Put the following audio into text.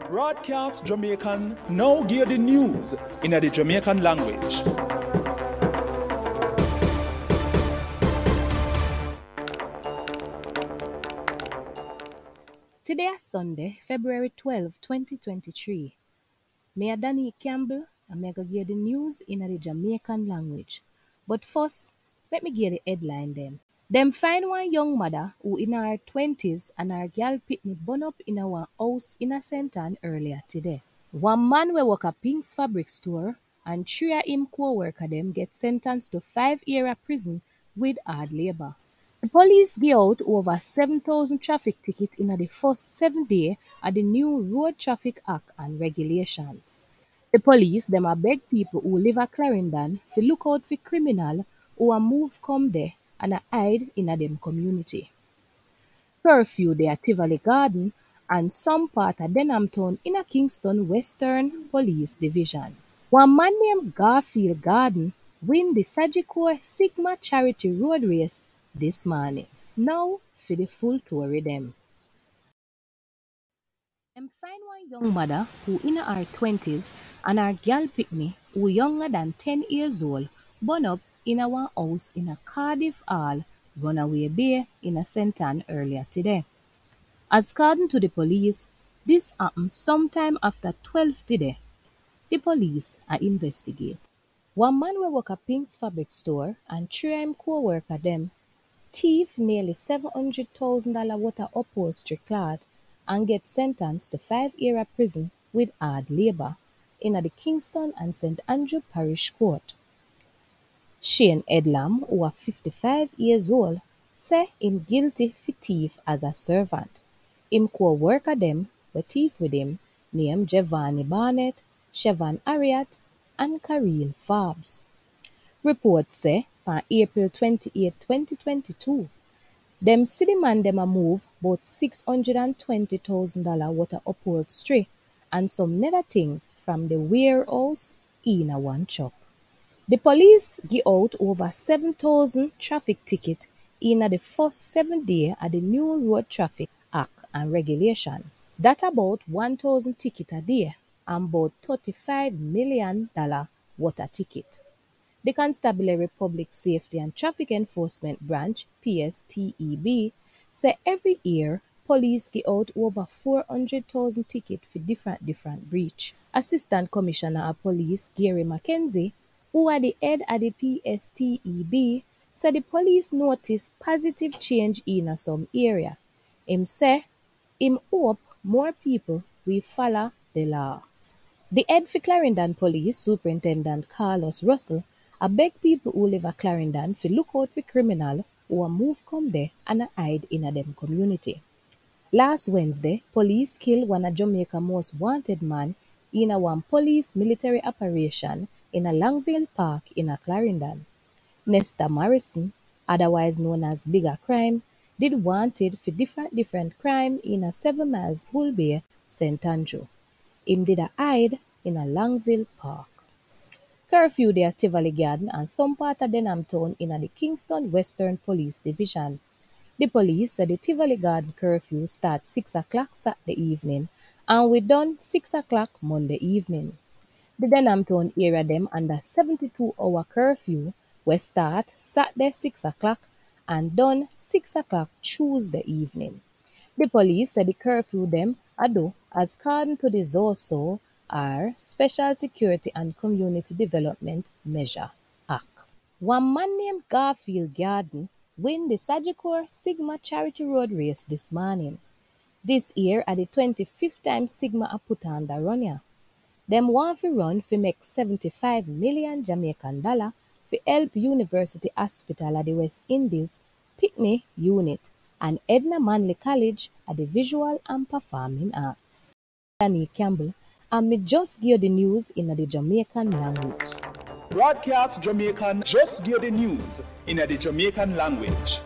Broadcast Jamaican now gear the news in the Jamaican language. Today is Sunday, February 12, 2023. Me Danny Campbell and me go gear the news in the Jamaican language. But first, let me gear the headline them. Them find one young mother who in her 20s and her girl pitney burn up in our house in a St. Ann earlier today. One man will work at Pink's fabric store and three of him co-worker them get sentenced to 5-year prison with hard labor. The police give out over 7,000 traffic tickets in the first 7 days of the new Road Traffic Act and regulation. The police them a beg people who live at Clarendon to look out for criminal who a move come there and a hide in a them community. Curfew there at Tivoli Garden and some part of Denhamtown in a Kingston Western Police Division. One man named Garfield Garden win the Sagicor Sigma Charity Road Race this morning. Now for the full story them. Them find one young mother who in her 20s and her girl pitney who younger than 10 years old burn up in our house in a Cardiff Hall, Runaway Bay in a St. Ann earlier today. As according to the police, this happened sometime after 12 today. The police are investigate. One man will work at Pink's fabric store and three of him co-worker them thief nearly $700,000 worth of upholstery cloth and get sentenced to 5-year prison with hard labor in the Kingston and St. Andrew Parish Court. Shane Edlam, who is 55 years old, say him guilty for thief as a servant. Him co-worker them were thief with him named Giovanni Barnett, Chevon Harriet, and Kareel Forbes. Reports say on April 28, 2022, them city man them a move about $620,000 worth of upholstery and some other things from the warehouse in a one shop. The police give out over 7,000 traffic tickets in the first 7 days of the new Road Traffic Act and regulation. That about 1,000 tickets a day and about $35 million worth of ticket. The Constabulary Public Safety and Traffic Enforcement Branch, PSTEB, say every year police give out over 400,000 tickets for different breach. Assistant Commissioner of Police Gary McKenzie, who are the head of the PSTEB, said the police noticed positive change in some area. Him say him hope more people will follow the law. The head for Clarendon Police Superintendent Carlos Russell a beg people who live at Clarendon to look out for criminal who a move come there and hide in a them community. Last Wednesday, police killed one of Jamaica's most wanted man in a one police military operation in a Longvale Park in a Clarendon. Nesta Morrison, otherwise known as Bigger Crime, did wanted for different crime in a 7 miles Bull Bay, St. Andrew. Him did a hide in a Longvale Park. Curfew there at Tivoli Garden and some part of Denhamtown in the Kingston Western Police Division. The police said the Tivoli Garden curfew starts 6 o'clock Saturday evening and we done 6 o'clock Monday evening. The Denhamtown area them under 72-hour curfew will start Saturday 6 o'clock and done 6 o'clock Tuesday evening. The police said the curfew them ado as according to the ZOSO are Special Security and Community Development Measure Act. One man named Garfield Garden win the Sagicor Sigma Charity Road Race this morning. This year are the 25th time Sigma a put on the run here. Them want to run to make 75 million Jamaican dollar to help University Hospital at the West Indies, Pitney Unit, and Edna Manley College at the Visual and Performing Arts. Danny Campbell, and me just give the news in the Jamaican language. Broadcast Jamaican just give the news in the Jamaican language.